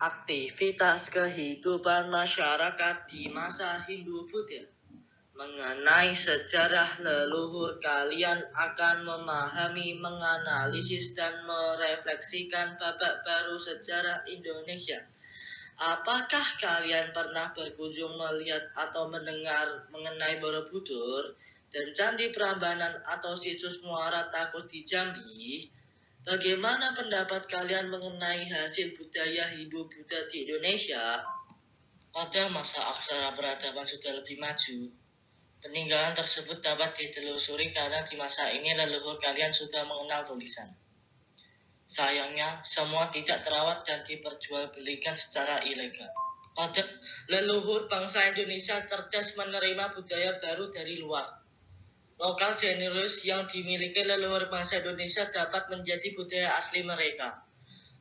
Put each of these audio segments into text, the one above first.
Aktivitas kehidupan masyarakat di masa Hindu-Buddha. Mengenai sejarah leluhur, kalian akan memahami, menganalisis, dan merefleksikan babak baru sejarah Indonesia. Apakah kalian pernah berkunjung, melihat, atau mendengar mengenai Borobudur dan Candi Prambanan atau situs Muara Takut di Jambi? Bagaimana pendapat kalian mengenai hasil budaya Hindu-Buddha di Indonesia? Pada masa aksara peradaban sudah lebih maju, peninggalan tersebut dapat ditelusuri karena di masa ini leluhur kalian sudah mengenal tulisan. Sayangnya, semua tidak terawat dan diperjualbelikan secara ilegal. Pada leluhur bangsa Indonesia cerdas menerima budaya baru dari luar. Lokal jenius yang dimiliki leluhur bangsa Indonesia dapat menjadi budaya asli mereka.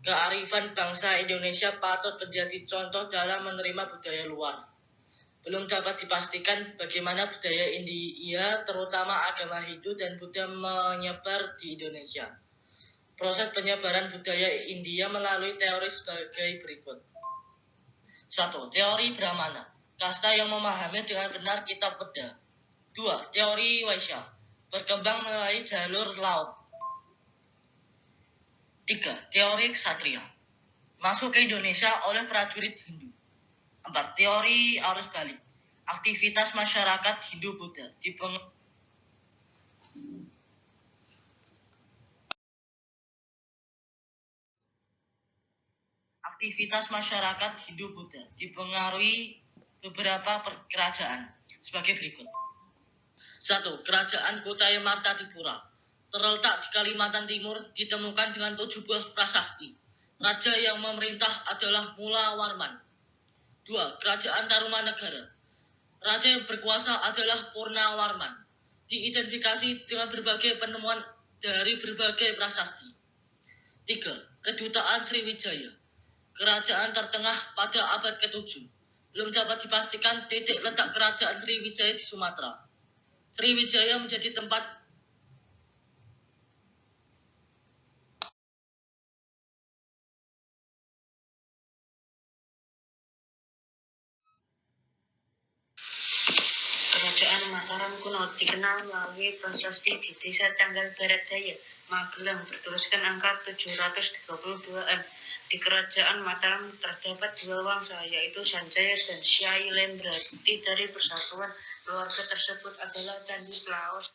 Kearifan bangsa Indonesia patut menjadi contoh dalam menerima budaya luar. Belum dapat dipastikan bagaimana budaya India, terutama agama Hindu dan Buddha, menyebar di Indonesia. Proses penyebaran budaya India melalui teori sebagai berikut. 1. Teori Brahmana, kasta yang memahami dengan benar kitab Veda. 2. Teori Vaishya, berkembang melalui jalur laut. 3. Teori Ksatria, masuk ke Indonesia oleh prajurit Hindu. 4. Teori arus balik, aktivitas masyarakat Hindu-Buddha dipengaruhi beberapa kerajaan sebagai berikut. 1. Kerajaan Kutaya Martapura terletak di Kalimantan Timur, ditemukan dengan 7 buah prasasti. Raja yang memerintah adalah Mula Warman. 2. Kerajaan Tarumanegara, raja yang berkuasa adalah Purna Warman. Diidentifikasi dengan berbagai penemuan dari berbagai prasasti. 3. Kedutaan Sriwijaya, kerajaan tertengah pada abad ke-7. Belum dapat dipastikan titik letak kerajaan Sriwijaya di Sumatera. Sriwijaya menjadi tempat Kerajaan Mataram kuno dikenal melalui prasasti di Desa Canggal Barat Daya, Magelang, bertuliskan angka 732M. Di Kerajaan Mataram terdapat 2 wangsa, yaitu Sanjaya dan Shailendra. Bukti dari persatuan keluarga tersebut adalah Candi Plaus.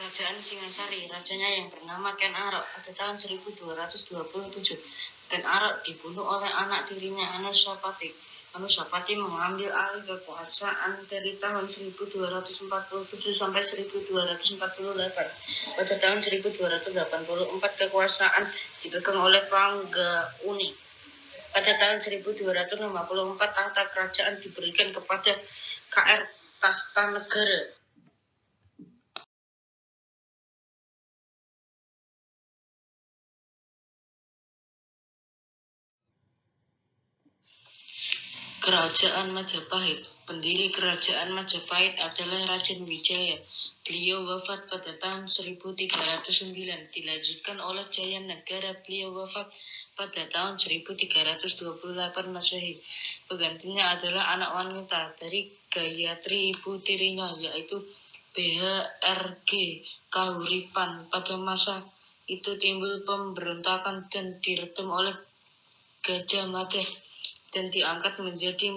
Kerajaan Singasari, rajanya yang bernama Ken Arok pada tahun 1227. Ken Arok dibunuh oleh anak tirinya Anusapati. Anusapati mengambil alih kekuasaan dari tahun 1247 sampai 1248. Pada tahun 1284 kekuasaan dipegang oleh Panggauni. Pada tahun 1254 tahta kerajaan diberikan kepada KR Tahtanegara. Kerajaan Majapahit. Pendiri Kerajaan Majapahit adalah Raden Wijaya. Beliau wafat pada tahun 1309. Dilanjutkan oleh Jayanegara. Beliau wafat pada tahun 1328 Masehi. Penggantinya adalah anak wanita dari Gayatri ibu tirinya, yaitu BHRG Kahuripan. Pada masa itu timbul pemberontakan dan diredam oleh Gajah Mada dan diangkat menjadi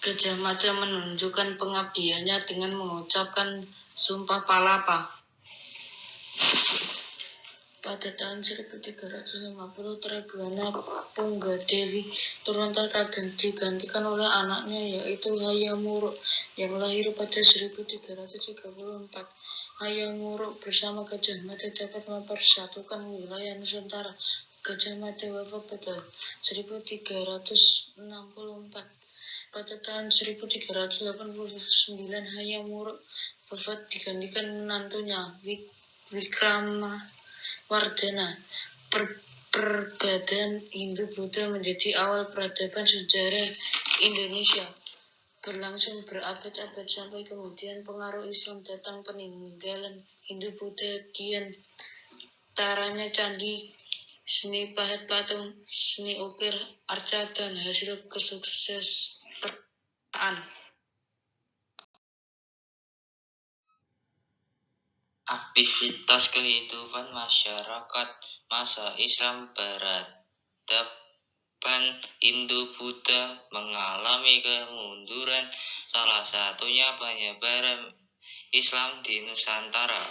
Gajah Mada menunjukkan pengabdiannya dengan mengucapkan Sumpah Palapa. Pada tahun 1350 Trebana Punggadewi turun tahta dan digantikan oleh anaknya, yaitu Hayam Wuruk yang lahir pada 1334. Hayam Wuruk bersama Gajah Mada dapat mempersatukan wilayah Nusantara. Gajah Mada wafat pada 1364. Pada tahun 1389 Hayam Wuruk wafat digantikan menantunya Wikramawardhana. Perbedaan Hindu-Buddha menjadi awal peradaban sejarah Indonesia. berlangsung berabad-abad sampai kemudian pengaruh Islam datang, peninggalan Hindu-Buddha di antaranya candi, seni pahat patung, seni ukir, arca, dan hasil kesuksesan. Aktivitas kehidupan masyarakat masa Islam peradaban Hindu-Buddha mengalami kemunduran, salah satunya penyebaran Islam di Nusantara.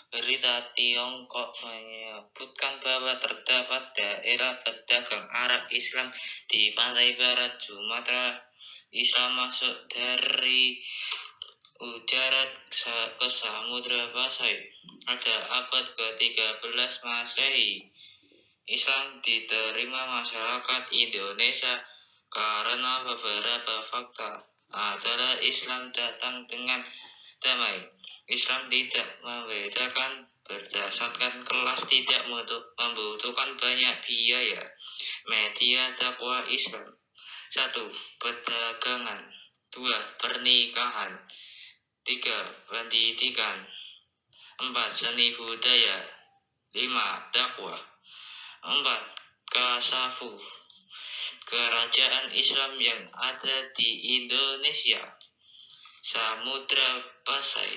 Berita Tiongkok menyebutkan bahwa terdapat daerah pedagang Arab Islam di pantai barat Sumatera. Islam masuk dari udara ke Samudra Pasai pada abad ke-13 Masehi. Islam diterima masyarakat Indonesia karena beberapa fakta adalah Islam datang dengan damai. Islam tidak membedakan berdasarkan kelas, tidak membutuhkan banyak biaya. Media dakwah Islam: 1. Perdagangan. 2. Pernikahan. 3. Pendidikan. 4. Seni budaya. 5. Dakwah. 4. Kasafu. Kerajaan Islam yang ada di Indonesia. Samudra Pasai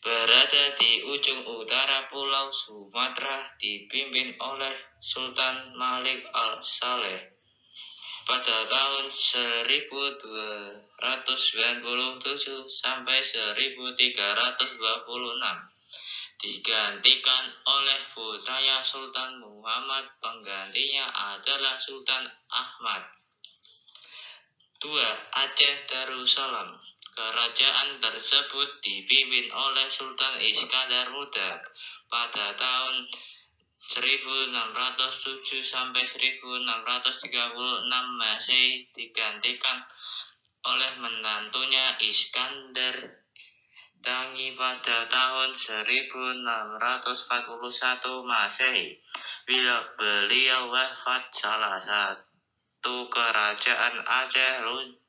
berada di ujung utara Pulau Sumatera, dipimpin oleh Sultan Malik Al-Saleh. Pada tahun 1297 sampai 1326 digantikan oleh putranya Sultan Muhammad. Penggantinya adalah Sultan Ahmad. 2. Aceh Darussalam. Kerajaan tersebut dipimpin oleh Sultan Iskandar Muda. Pada tahun 1607 sampai 1636 Masehi digantikan oleh menantunya Iskandar Dangi pada tahun 1641 Masehi. Bila beliau wafat, salah satu kerajaan Aceh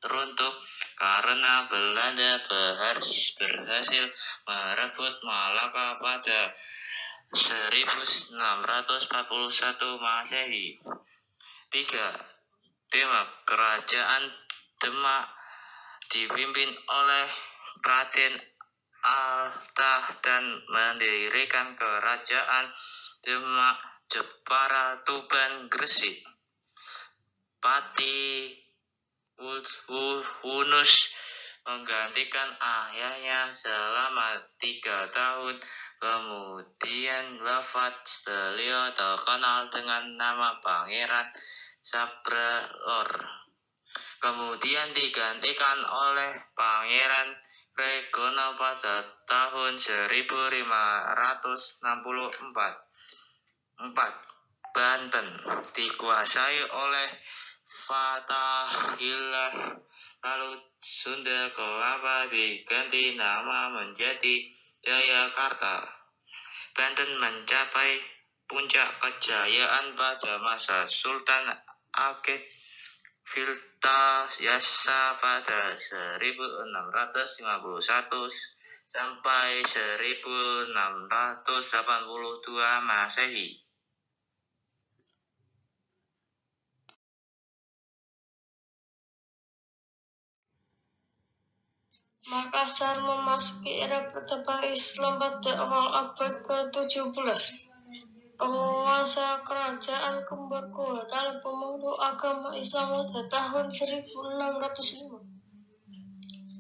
runtuh karena Belanda berhasil merebut Malaka pada 1641 Masehi. 3. Demak. Kerajaan Demak dipimpin oleh Raden Altaf dan mendirikan kerajaan Demak, Jepara, Tuban, Gresik. Pati Wunus menggantikan ayahnya selama 3 tahun. Kemudian wafat. Beliau terkenal dengan nama Pangeran Sabralor. Kemudian digantikan oleh Pangeran Pregono pada tahun 1564. 4. Banten dikuasai oleh Fathahillah. Lalu Sunda Kelapa diganti nama menjadi Jayakarta. Banten mencapai puncak kejayaan pada masa Sultan Ageng Virtayasa pada 1651 sampai 1682 Masehi. Makassar memasuki era peradaban Islam pada awal abad ke-17. Penguasa kerajaan kembar adalah pemeluk agama Islam pada tahun 1605.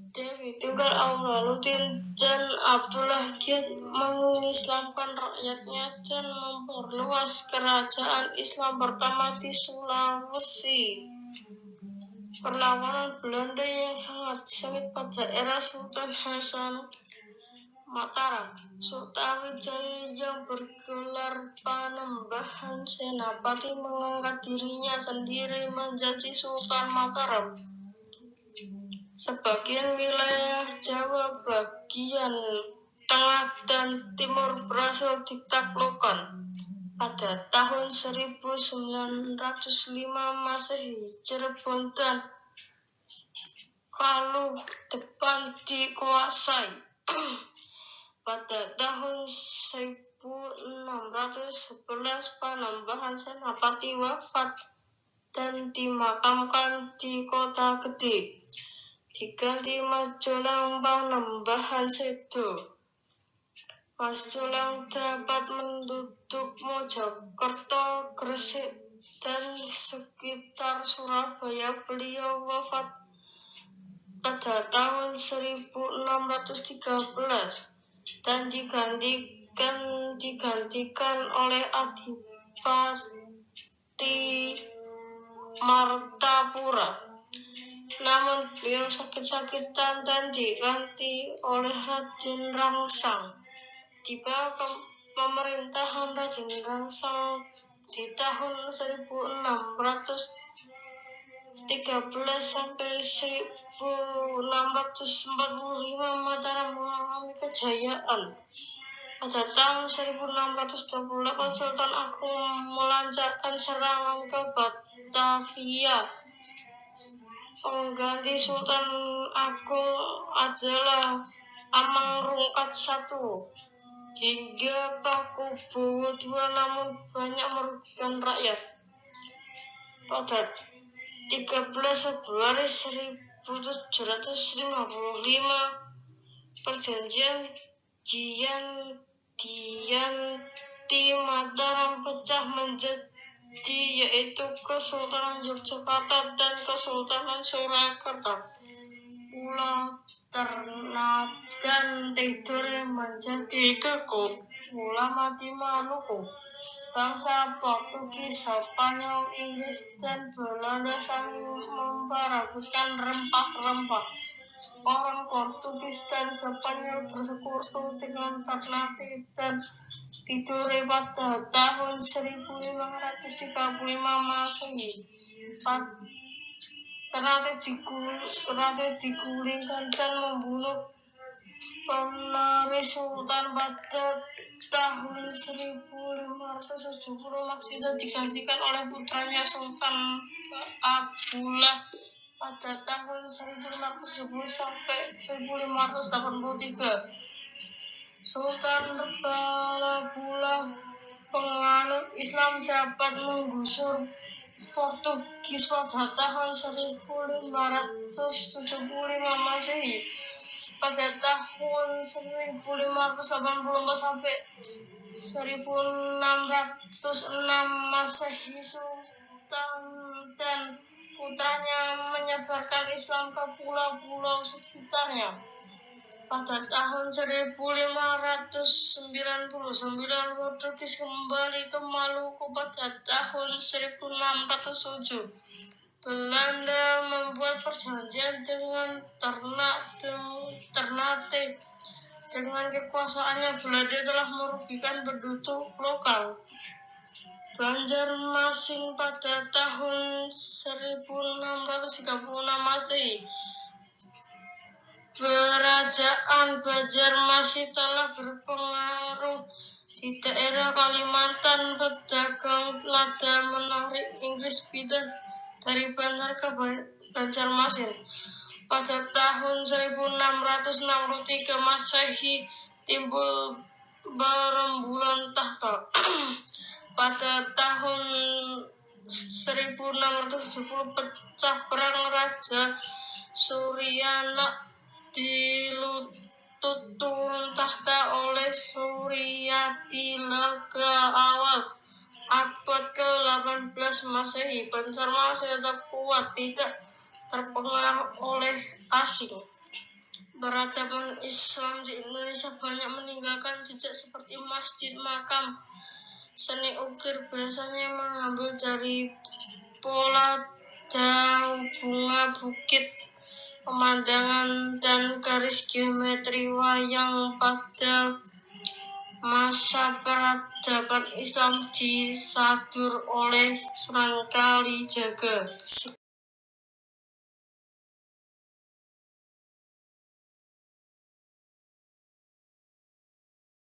Dewi Tunggal Awwaluddin dan Abdullah Giat mengislamkan rakyatnya dan memperluas kerajaan Islam pertama di Sulawesi. Perlawanan Belanda yang sangat sengit pada era Sultan Hasanuddin Mataram. Sutawijaya yang bergelar Panembahan Senapati mengangkat dirinya sendiri menjadi Sultan Mataram. Sebagian wilayah Jawa bagian tengah dan timur berhasil ditaklukkan. Pada tahun 1905 Masehi, Cirebon dan kalau depan dikuasai. Pada tahun 1611 penambahan Senapati wafat dan dimakamkan di Kota Gede. Diganti Mas Jolang Panembahan Sedo. Mas Jolang dapat menduduk Mojokerto, Gresik, dan sekitar Surabaya. Beliau wafat pada tahun 1613 dan digantikan oleh Adipati Martapura. Namun beliau sakit-sakitan dan diganti oleh Raden Rangsang. Di bawah pemerintahan Raden Rangsang di tahun 1613 sampai 1645 Mataram mengalami kejayaan. Pada tahun 1628 Sultan Agung melancarkan serangan ke Batavia. Pengganti Sultan Agung adalah Amangrungkat I. Hingga Pakubowo II, namun banyak merugikan rakyat. Pada 13 Februari 1755 perjanjian Giyanti Mataram pecah menjadi yaitu Kesultanan Yogyakarta dan Kesultanan Surakarta. Pulau Ternate dan Tidore menjadi Kepulauan di Maluku. Bangsa Portugis, Spanyol, Inggris, dan Belanda saling memperebutkan rempah-rempah. Orang Portugis dan Spanyol bersekutu dengan Ternate dan Tidore pada tahun 1535 Masehi. Ternate digulingkan dan membunuh penerus Sultan pada tahun 1570 Masjid digantikan oleh putranya Sultan Abdullah pada tahun 1570 sampai 1583. Sultan Abdullah penganut Islam dapat menggusur Portugis pada tahun 1575 Masehi. Pada tahun 1584 sampai 1606 Masehi, Sultan dan putranya menyebarkan Islam ke pulau-pulau sekitarnya. Pada tahun 1599 Portugis kembali ke Maluku. Pada tahun 1607 Belanda membuat perjanjian dengan Ternate. Dengan kekuasaannya Belanda telah merugikan penduduk lokal. Banjarmasin pada tahun 1636 Masehi. Kerajaan Banjarmasin telah berpengaruh di daerah Kalimantan. Pedagang lada menarik Inggris pindah dari Banjar ke Banjarmasin. Pada tahun 1663 Masehi timbul Berembulan Tahta. Pada tahun 1670 pecah perang Raja Suryanak turun tahta oleh Suryatila ke awal abad ke-18 Masehi. Banjarmasin tetap kuat, tidak terpengaruh oleh asing. Peradaban Islam di Indonesia banyak meninggalkan jejak seperti masjid, makam. Seni ukir biasanya mengambil dari pola daun bunga, bukit, pemandangan, dan garis geometri wayang. Pada masa peradaban Islam disadur oleh Sunan Kalijaga.